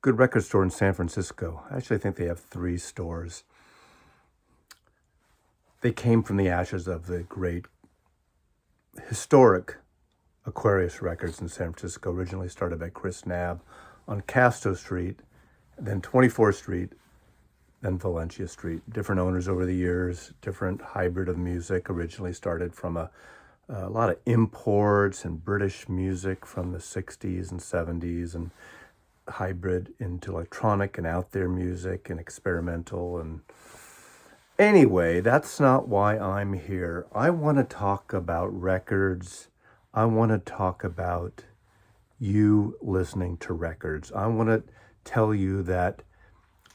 good record store in San Francisco. Actually, I think they have 3 stores. They came from the ashes of the great historic Aquarius Records in San Francisco, originally started by Chris Knabb on Castro Street, then 24th Street, then Valencia Street. Different owners over the years, different hybrid of music. Originally started from a lot of imports and British music from the 60s and 70s, and hybrid into electronic and out there music and experimental. And anyway, that's not why I'm here. I want to talk about records. I want to talk about you listening to records. I want to tell you that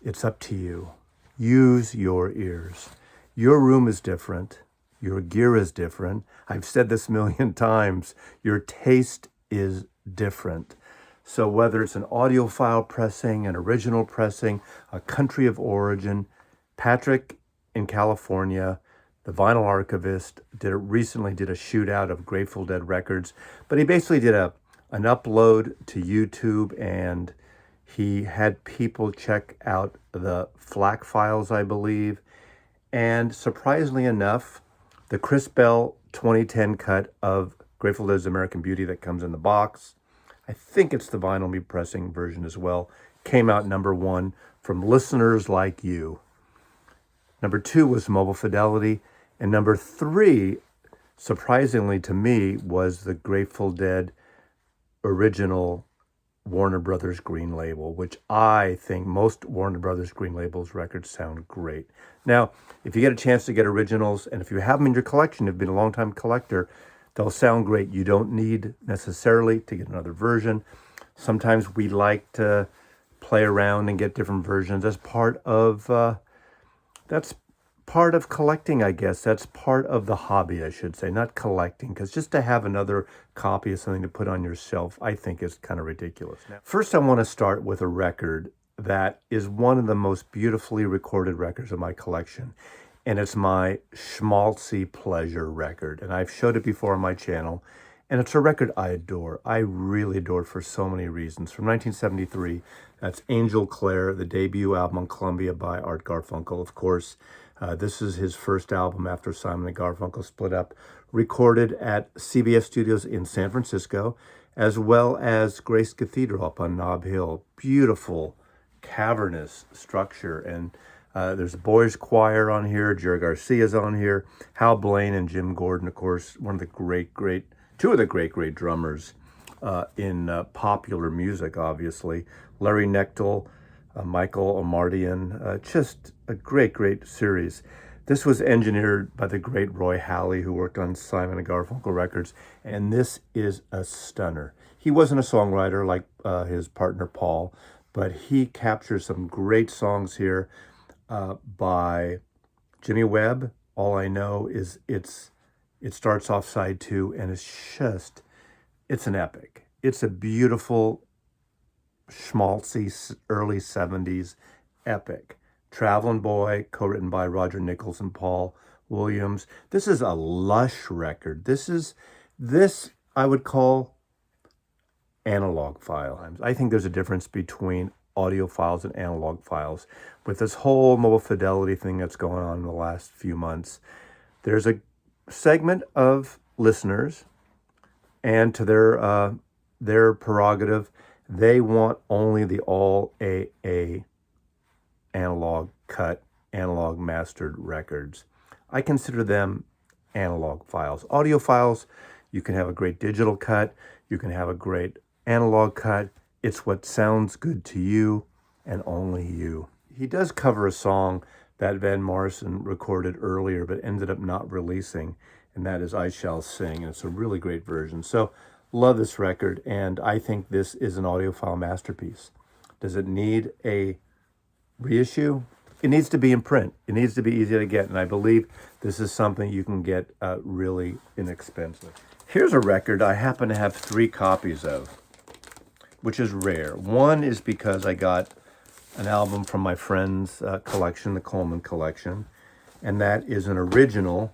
it's up to you. Use your ears. Your room is different. Your gear is different. I've said this a million times. Your taste is different. So whether it's an audiophile pressing, an original pressing, a country of origin, Patrick in California, the vinyl archivist, recently did a shootout of Grateful Dead records, but he basically did an upload to YouTube, and he had people check out the FLAC files, I believe. And surprisingly enough, the Chris Bell 2010 cut of Grateful Dead's American Beauty that comes in the box, I think it's the vinyl me pressing version as well, came out #1 from listeners like you. #2 was Mobile Fidelity. And #3, surprisingly to me, was the Grateful Dead original Warner Brothers Green Label, which I think most Warner Brothers Green Label's records sound great. Now, if you get a chance to get originals, and if you have them in your collection, you've been a long-time collector, they'll sound great. You don't need necessarily to get another version. Sometimes we like to play around and get different versions. That's part of collecting, I guess. That's part of the hobby, I should say, not collecting, because just to have another copy of something to put on your shelf, I think is kind of ridiculous. Now, first, I want to start with a record that is one of the most beautifully recorded records of my collection, and it's my schmaltzy pleasure record. And I've showed it before on my channel, and it's a record I adore. I really adore it for so many reasons. From 1973, that's Angel Clare, the debut album on Columbia by Art Garfunkel, of course. This is his first album after Simon and Garfunkel split up, recorded at CBS Studios in San Francisco, as well as Grace Cathedral up on Nob Hill. Beautiful, cavernous structure. And there's a boys choir on here. Jerry Garcia's on here. Hal Blaine and Jim Gordon, of course, two of the great drummers in popular music, obviously. Larry Knechtel, Michael Omartian, just a great series. This was engineered by the great Roy Halley, who worked on Simon & Garfunkel records, and this is a stunner. He wasn't a songwriter like his partner Paul, but he captures some great songs here by Jimmy Webb. All I know is it starts off side 2, and it's an epic. It's a beautiful, schmaltzy early 70s epic. Travelin' Boy, co-written by Roger Nichols and Paul Williams. This is a lush record. This I would call Analogphile. I think there's a difference between audiophiles and Analogphiles. With this whole Mobile Fidelity thing that's going on in the last few months, there's a segment of listeners, and to their prerogative, they want only the all AA analog cut, analog mastered records. I consider them Analogphiles. Audiophiles, you can have a great digital cut, you can have a great analog cut. It's what sounds good to you and only you. He does cover a song that Van Morrison recorded earlier but ended up not releasing, and that is I Shall Sing, and it's a really great version. So love this record, and I think this is an audiophile masterpiece. Does it need a reissue? It needs to be in print. It needs to be easy to get, and I believe this is something you can get really inexpensive. Here's a record I happen to have 3 copies of, which is rare. One is because I got an album from my friend's collection, the Coleman Collection, and that is an original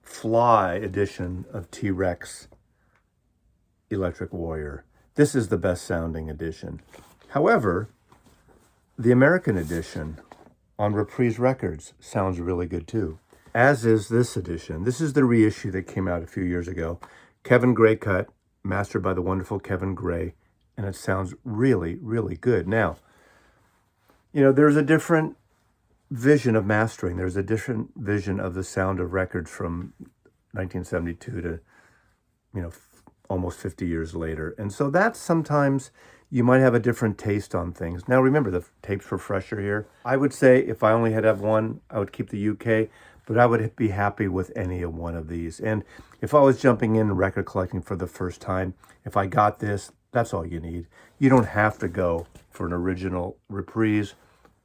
Fly edition of T-Rex Electric Warrior. This is the best sounding edition. However, The American edition on Reprise Records sounds really good too, as is this edition. This is the reissue that came out a few years ago. Kevin Gray cut, mastered by the wonderful Kevin Gray, and it sounds really, really good. Now, there's a different vision of mastering. There's a different vision of the sound of records from 1972 to, almost 50 years later. And so that's sometimes you might have a different taste on things. Now, remember, the tapes were fresher here. I would say if I only had to have one, I would keep the UK, but I would be happy with any of one of these. And if I was jumping in record collecting for the first time, if I got this, that's all you need. You don't have to go for an original Reprise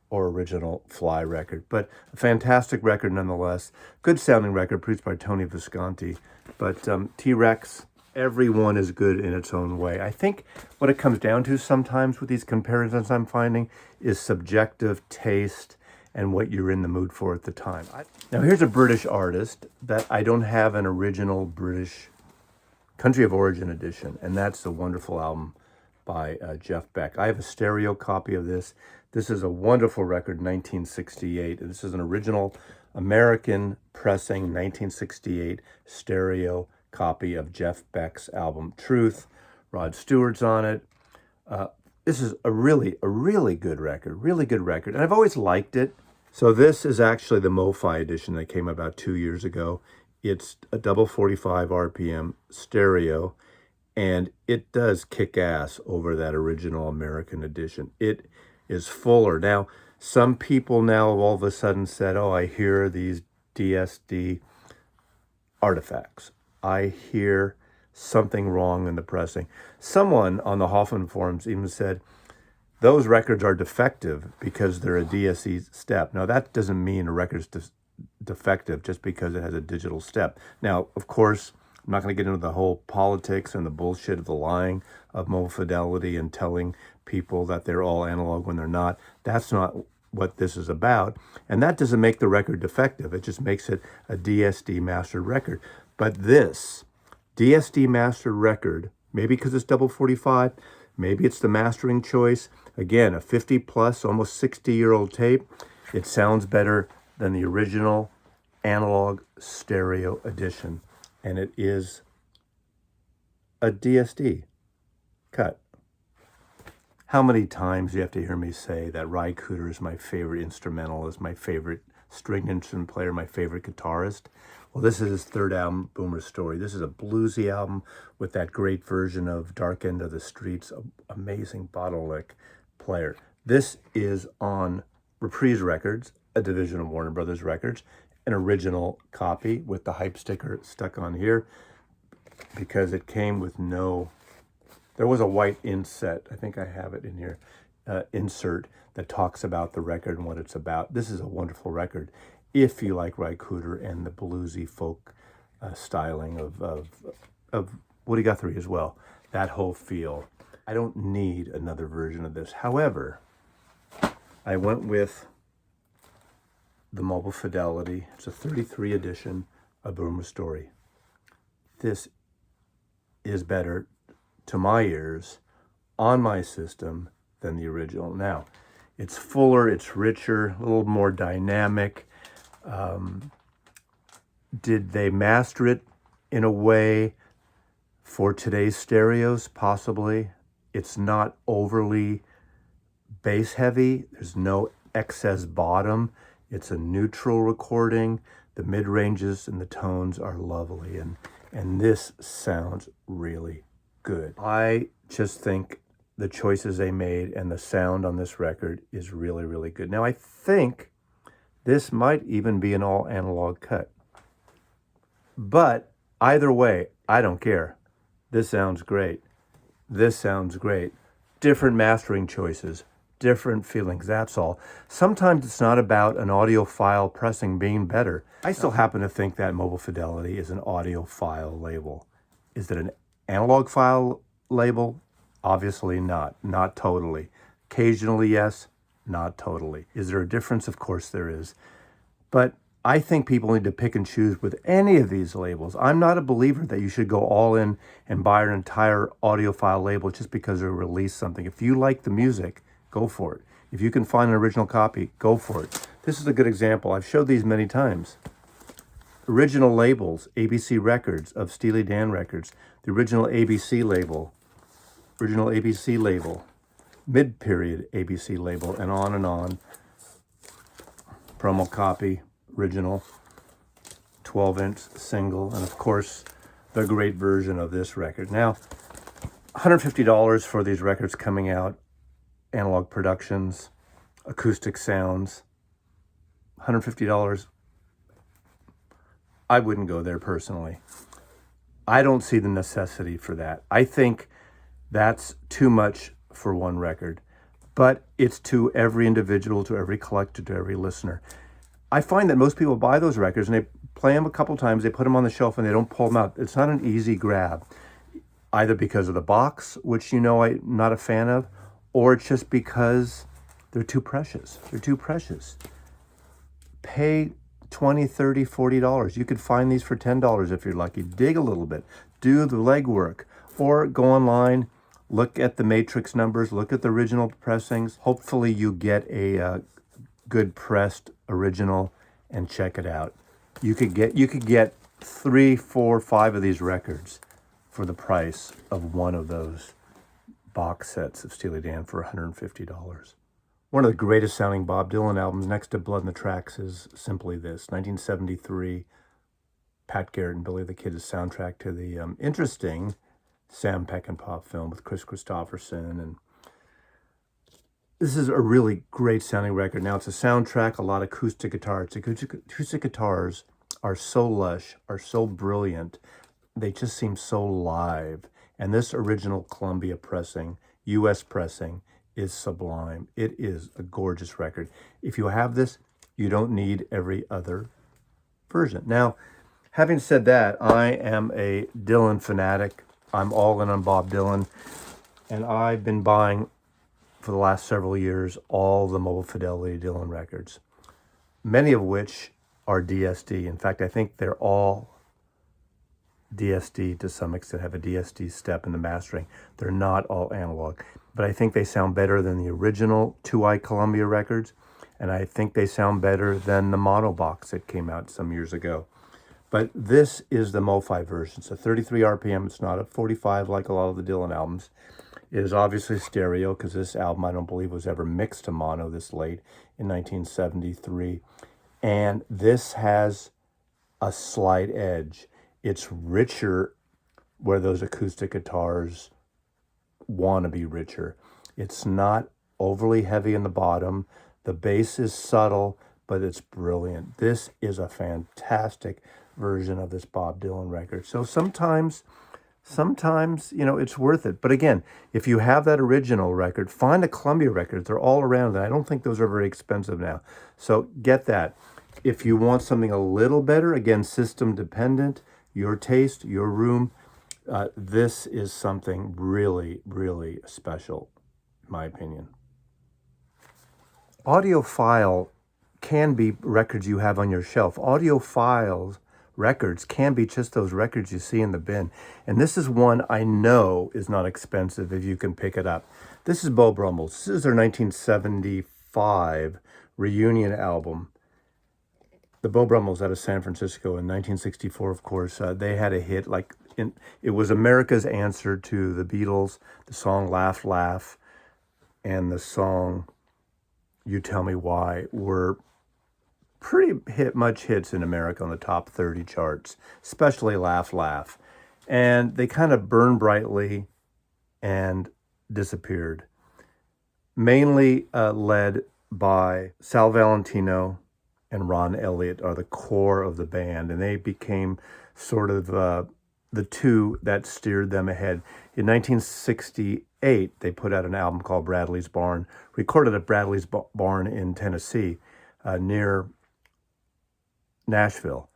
or original Fly record, but a fantastic record nonetheless. Good sounding record produced by Tony Visconti, but T-Rex, every one is good in its own way. I think what it comes down to sometimes with these comparisons I'm finding is subjective taste and what you're in the mood for at the time. Now here's a British artist that I don't have an original British Country of Origin edition, and that's the wonderful album by Jeff Beck. I have a stereo copy of this. This is a wonderful record, 1968. This is an original American pressing, 1968 stereo copy of Jeff Beck's album Truth. Rod Stewart's on it. This is a really good record, and I've always liked it. So this is actually the MoFi edition that came about 2 years ago. It's a double 45 RPM stereo, and it does kick ass over that original American edition. It is fuller. Now, some people now have all of a sudden said, oh, I hear these DSD artifacts. I hear something wrong in the pressing. Someone on the Hoffman forums even said, those records are defective because they're a DSD step. Now, that doesn't mean a record's defective just because it has a digital step. Now, of course, I'm not going to get into the whole politics and the bullshit of the lying of Mobile Fidelity and telling people that they're all analog when they're not. That's not what this is about. And that doesn't make the record defective. It just makes it a DSD mastered record. But this DSD mastered record, maybe because it's double 45, maybe it's the mastering choice. Again, a 50 plus, almost 60-year-old tape. It sounds better than the original analog stereo edition. And it is a DSD cut. How many times do you have to hear me say that Ry Cooder is my favorite instrumentalist, my favorite string instrument player, my favorite guitarist? Well, this is his third album, Boomer Story. This is a bluesy album with that great version of Dark End of the Streets, amazing bottleneck player. This is on Reprise Records, a division of Warner Brothers Records, an original copy with the hype sticker stuck on here because it came with there was a white inset, I think I have it in here, insert that talks about the record and what it's about. This is a wonderful record if you like Ry Cooder and the bluesy folk styling of Woody Guthrie as well. That whole feel. I don't need another version of this. However, I went with the Mobile Fidelity. It's a 33 edition of Boomer Story. This is better to my ears on my system than the original. Now, it's fuller, it's richer, a little more dynamic. Did they master it in a way for today's stereos? Possibly. It's not overly bass heavy. There's no excess bottom. It's a neutral recording. The mid-ranges and the tones are lovely, and this sounds really good. I just think the choices they made and the sound on this record is really, really good. Now, I think this might even be an all analog cut. But either way, I don't care. This sounds great. This sounds great. Different mastering choices, different feelings, that's all. Sometimes it's not about an audiophile pressing being better. I still happen to think that Mobile Fidelity is an audiophile label. Is it an Analogphile label? Obviously not. Not totally. Occasionally, yes. Not totally. Is there a difference? Of course there is. But I think people need to pick and choose with any of these labels. I'm not a believer that you should go all in and buy an entire audiophile label just because they release something. If you like the music, go for it. If you can find an original copy, go for it. This is a good example. I've showed these many times. Original labels, ABC Records of Steely Dan records. The original ABC label, mid-period ABC label, and on and on. Promo copy, original, 12-inch single, and of course, the great version of this record. Now, $150 for these records coming out, Analog Productions, Acoustic Sounds, $150. I wouldn't go there personally. I don't see the necessity for that. I think that's too much for one record, but it's to every individual, to every collector, to every listener. I find that most people buy those records and they play them a couple times, they put them on the shelf and they don't pull them out. It's not an easy grab, either because of the box, which I'm not a fan of, or it's just because they're too precious. They're too precious. Pay $20, $30, $40. You could find these for $10 if you're lucky. Dig a little bit, do the legwork, or go online, look at the matrix numbers, look at the original pressings. Hopefully you get a good pressed original and check it out. You could get 3, 4, 5 of these records for the price of one of those box sets of Steely Dan for $150. One of the greatest sounding Bob Dylan albums next to Blood in the Tracks is simply this, 1973, Pat Garrett and Billy the Kid's soundtrack to the interesting Sam Peckinpah film with Chris Christopherson. And this is a really great sounding record. Now it's a soundtrack, a lot of acoustic guitars. Acoustic guitars are so lush, are so brilliant. They just seem so live. And this original Columbia pressing, US pressing, is sublime. It is a gorgeous record. If you have this, you don't need every other version. Now, having said that, I am a Dylan fanatic. I'm all in on Bob Dylan, and I've been buying for the last several years all the Mobile Fidelity Dylan records, many of which are DSD. In fact, I think they're all DSD to some extent, have a DSD step in the mastering. They're not all analog, but I think they sound better than the original 2i Columbia records, and I think they sound better than the mono box that came out some years ago. But this is the MoFi version. It's a 33 RPM. It's not a 45 like a lot of the Dylan albums. It is obviously stereo because this album, I don't believe, was ever mixed to mono this late in 1973. And this has a slight edge. It's richer where those acoustic guitars want to be richer. It's not overly heavy in the bottom. The bass is subtle, but it's brilliant. This is a fantastic version of this Bob Dylan record. So sometimes, it's worth it. But again, if you have that original record, find the Columbia records. They're all around, and I don't think those are very expensive now. So get that. If you want something a little better, again, system dependent, your taste, your room, this is something really, really special, in my opinion. Audiophile can be records you have on your shelf. Audiophile records can be just those records you see in the bin. And this is one I know is not expensive if you can pick it up. This is Beau Brummels. This is their 1975 reunion album. The Beau Brummels out of San Francisco in 1964, of course. They had a hit, it was America's answer to the Beatles, the song Laugh, Laugh, and the song You Tell Me Why were pretty much hits in America on the top 30 charts, especially Laugh, Laugh. And they kind of burned brightly and disappeared. Mainly led by Sal Valentino and Ron Elliott are the core of the band, and they became sort of the two that steered them ahead. In 1968, they put out an album called Bradley's Barn, recorded at Bradley's Barn in Tennessee, near Nashville.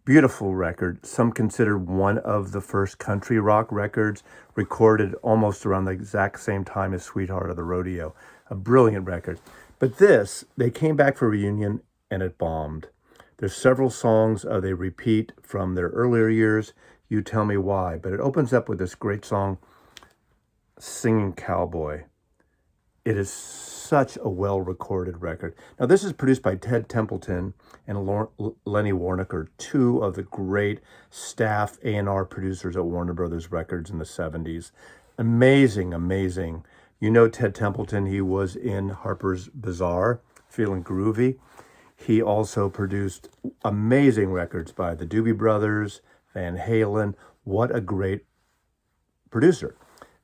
Beautiful record. Some consider one of the first country rock records, recorded almost around the exact same time as Sweetheart of the Rodeo. A brilliant record. But this, they came back for a reunion and it bombed. There's several songs they repeat from their earlier years, You Tell Me Why, but it opens up with this great song, Singing Cowboy. It is such a well-recorded record. Now, this is produced by Ted Templeton and Lenny Waronker, two of the great staff A&R producers at Warner Brothers Records in the 70s. Amazing, amazing. You know Ted Templeton, he was in Harper's Bazaar, Feeling Groovy. He also produced amazing records by the Doobie Brothers, Van Halen. What a great producer.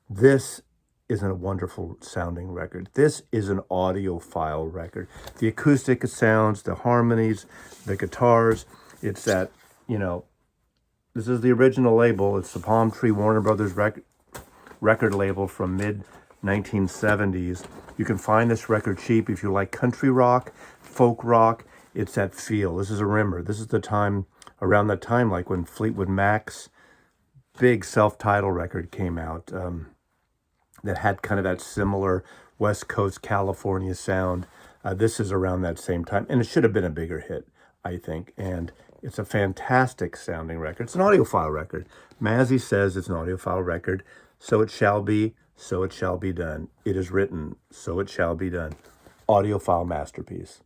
This is a wonderful sounding record. This is an audiophile record. The acoustic sounds, the harmonies, the guitars, it's that, this is the original label. It's the Palm Tree Warner Brothers record label from mid-1970s. You can find this record cheap if you like country rock, folk rock. It's that feel. This is a rimmer. This is the time, around that time, like when Fleetwood Mac's big self-titled record came out, that had kind of that similar West Coast California sound. This is around that same time, and it should have been a bigger hit, I think. And it's a fantastic sounding record. It's an audiophile record. Mazzy says it's an audiophile record. So it shall be, so it shall be done. It is written, so it shall be done. Audiophile masterpiece.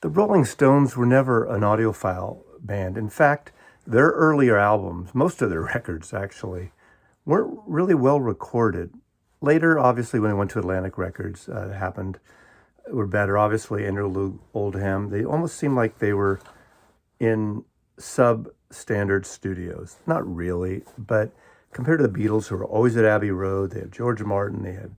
The Rolling Stones were never an audiophile band. In fact, their earlier albums, most of their records actually, weren't really well recorded. Later, obviously, when they went to Atlantic Records, were better. Obviously, Andrew Oldham, they almost seemed like they were in substandard studios. Not really, but compared to the Beatles, who were always at Abbey Road, they had George Martin, they had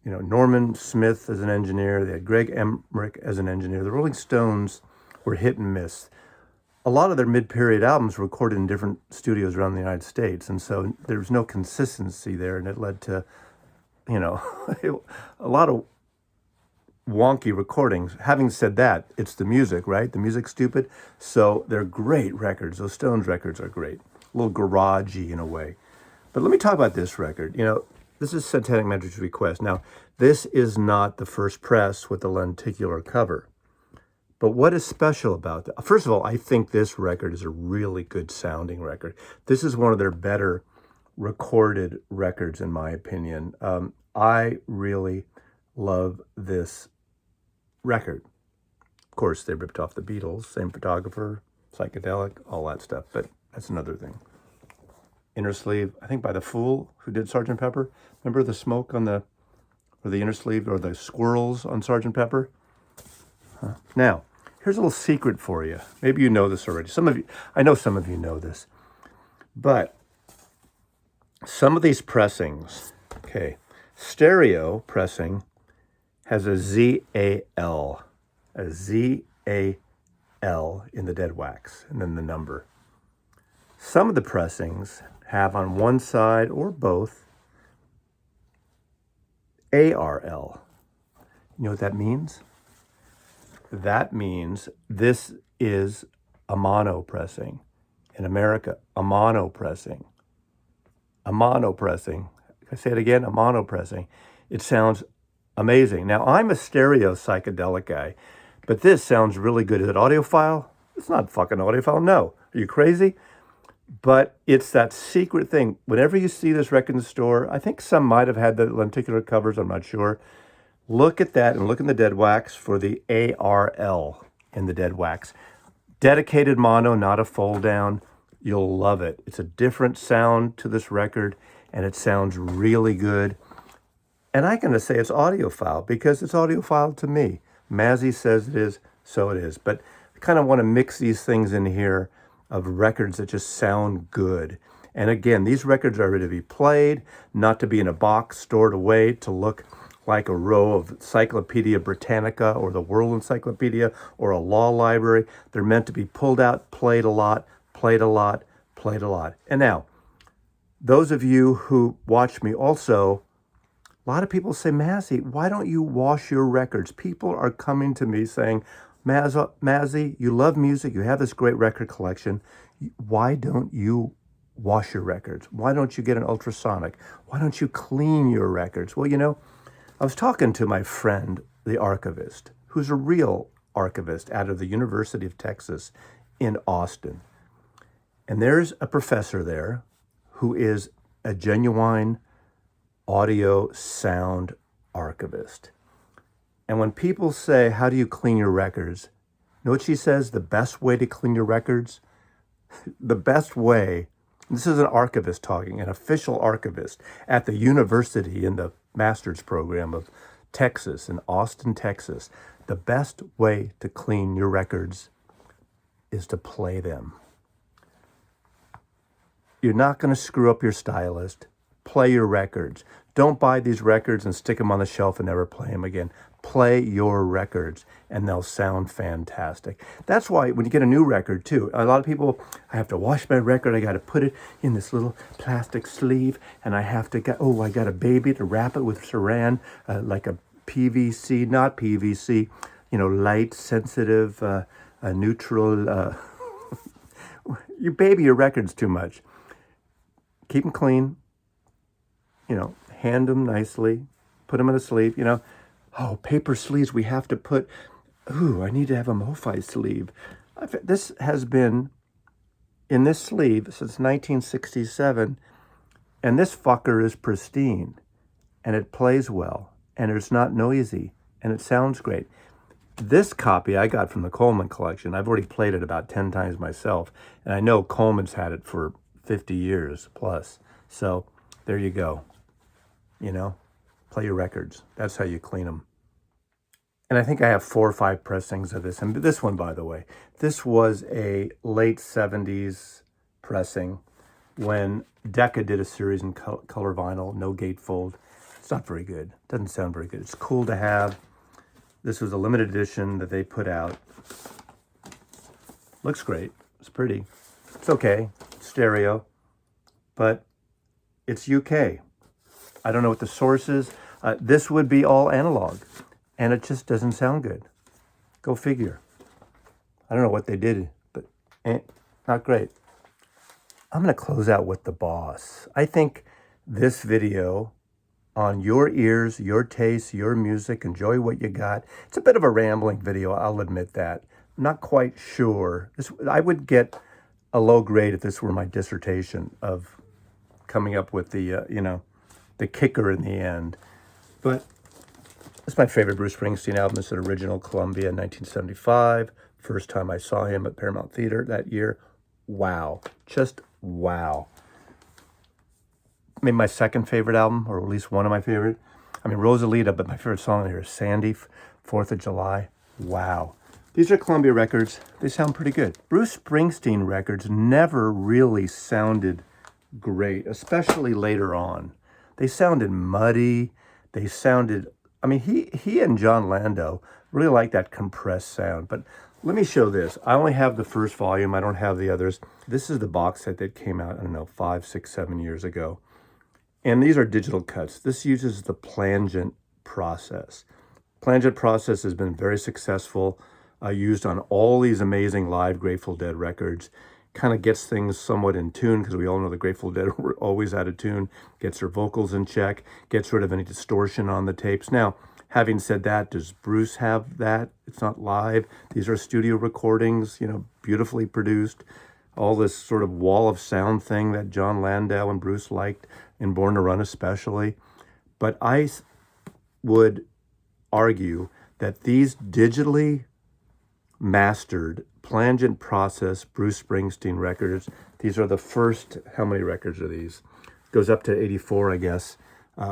Norman Smith as an engineer, they had Greg Emmerich as an engineer. The Rolling Stones were hit and miss. A lot of their mid-period albums were recorded in different studios around the United States, and so there was no consistency there, and it led to, a lot of wonky recordings. Having said that, it's the music, right? The music's stupid, so they're great records. Those Stones records are great. A little garagey in a way. But let me talk about this record. This is Satanic Metrics Request. Now, this is not the first press with the lenticular cover. But what is special about that? First of all, I think this record is a really good sounding record. This is one of their better recorded records, in my opinion. I really love this record. Of course, they ripped off the Beatles, same photographer, psychedelic, all that stuff, but that's another thing. Inner sleeve, I think by The Fool, who did Sgt. Pepper. Remember the smoke on the inner sleeve, or the squirrels on Sgt. Pepper? Now, here's a little secret for you. Maybe you know this already. I know some of you know this. But some of these pressings, stereo pressing has a Z-A-L in the dead wax, and then the number. Some of the pressings have on one side or both A-R-L. You know what that means? That means this is a mono pressing. In America, a mono pressing. A mono pressing. Can I say it again? A mono pressing. It sounds amazing. Now, I'm a stereo psychedelic guy, but this sounds really good. Is it audiophile? It's not fucking audiophile. No. Are you crazy? But it's that secret thing. Whenever you see this record in the store, I think some might have had the lenticular covers, I'm not sure. Look at that and look in the dead wax for the ARL in the dead wax. Dedicated mono, not a fold down. You'll love it. It's a different sound to this record, and it sounds really good. And I'm going to say it's audiophile because it's audiophile to me. Mazzy says it is, so it is. But I kind of want to mix these things in here of records that just sound good. And again, these records are to be played, not to be in a box stored away to look like a row of Encyclopedia Britannica or the World Encyclopedia or a law library. They're meant to be pulled out, played a lot, played a lot, played a lot. And now, those of you who watch me also, a lot of people say, Mazzy, why don't you wash your records? People are coming to me saying, Mazzy, you love music, you have this great record collection. Why don't you wash your records? Why don't you get an ultrasonic? Why don't you clean your records? Well, I was talking to my friend, the archivist, who's a real archivist out of the University of Texas in Austin. And there's a professor there who is a genuine audio sound archivist. And when people say, how do you clean your records? You know what she says? The best way to clean your records? The best way, this is an archivist talking, an official archivist at the university in the master's program of Texas, in Austin, Texas. The best way to clean your records is to play them. You're not going to screw up your stylist. Play your records. Don't buy these records and stick them on the shelf and never play them again. Play your records and they'll sound fantastic. That's why when you get a new record too, a lot of people, I have to wash my record, I got to put it in this little plastic sleeve, and I have to get, I got a baby to wrap it with saran, like a PVC, not PVC, light, sensitive, neutral. You baby your records too much. Keep them clean, hand them nicely, put them in a sleeve, paper sleeves we have to put, I need to have a MoFi sleeve. This has been in this sleeve since 1967, and this fucker is pristine, and it plays well, and it's not noisy, and it sounds great. This copy I got from the Coleman collection. I've already played it about 10 times myself, and I know Coleman's had it for 50 years plus. So there you go. Play your records. That's how you clean them. And I think I have 4 or 5 pressings of this. And this one, by the way, this was a late 70s pressing when Decca did a series in color vinyl, no gatefold. It's not very good. Doesn't sound very good. It's cool to have. This was a limited edition that they put out. Looks great. It's pretty. It's okay. It's stereo. But it's UK. I don't know what the source is. This would be all analog. And it just doesn't sound good. Go figure. I don't know what they did, but not great. I'm going to close out with the boss. I think this video on your ears, your taste, your music, enjoy what you got. It's a bit of a rambling video, I'll admit that. I'm not quite sure. I would get a low grade if this were my dissertation of coming up with the kicker in the end. But it's my favorite Bruce Springsteen album. It's an original Columbia in 1975. First time I saw him at Paramount Theater that year. Wow. Just wow. Maybe my second favorite album, or at least one of my favorite. Rosalita, but my favorite song here is Sandy, 4th of July. Wow. These are Columbia records. They sound pretty good. Bruce Springsteen records never really sounded great, especially later on. They sounded muddy. They sounded, he and John Landau really like that compressed sound. But let me show this. I only have the first volume. I don't have the others. This is the box set that came out, 5, 6, 7 years ago. And these are digital cuts. This uses the plangent process. Plangent process has been very successful, used on all these amazing live Grateful Dead records. Kind of gets things somewhat in tune, because we all know the Grateful Dead were always out of tune, gets their vocals in check, gets rid of any distortion on the tapes. Now, having said that, does Bruce have that? It's not live. These are studio recordings, beautifully produced. All this sort of wall of sound thing that John Landau and Bruce liked, in Born to Run especially. But I would argue that these digitally mastered plangent process Bruce Springsteen records, these are the first, how many records are these? Goes up to 84, I guess,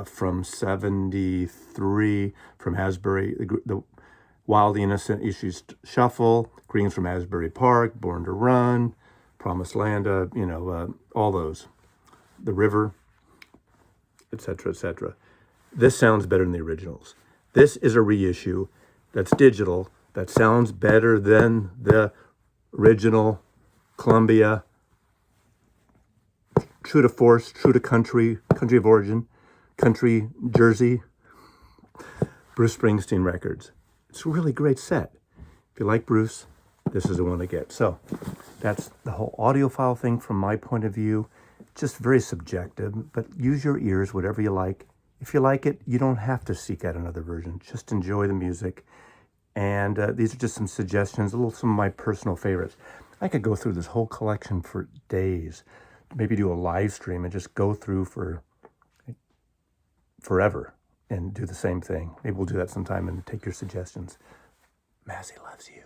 from 73 from Asbury, the Wild the Innocent issues Shuffle, Greens from Asbury Park, Born to Run, Promised Land, all those. The River, etc., etc. This sounds better than the originals. This is a reissue that's digital, that sounds better than the original Columbia. True to force, true to country of origin, country Jersey, Bruce Springsteen records. It's a really great set. If you like Bruce, this is the one to get. So that's the whole audiophile thing from my point of view. Just very subjective, but use your ears, whatever you like. If you like it, you don't have to seek out another version. Just enjoy the music. And these are just some suggestions, some of my personal favorites. I could go through this whole collection for days. Maybe do a live stream and just go through for forever and do the same thing. Maybe we'll do that sometime and take your suggestions. Mazzy loves you.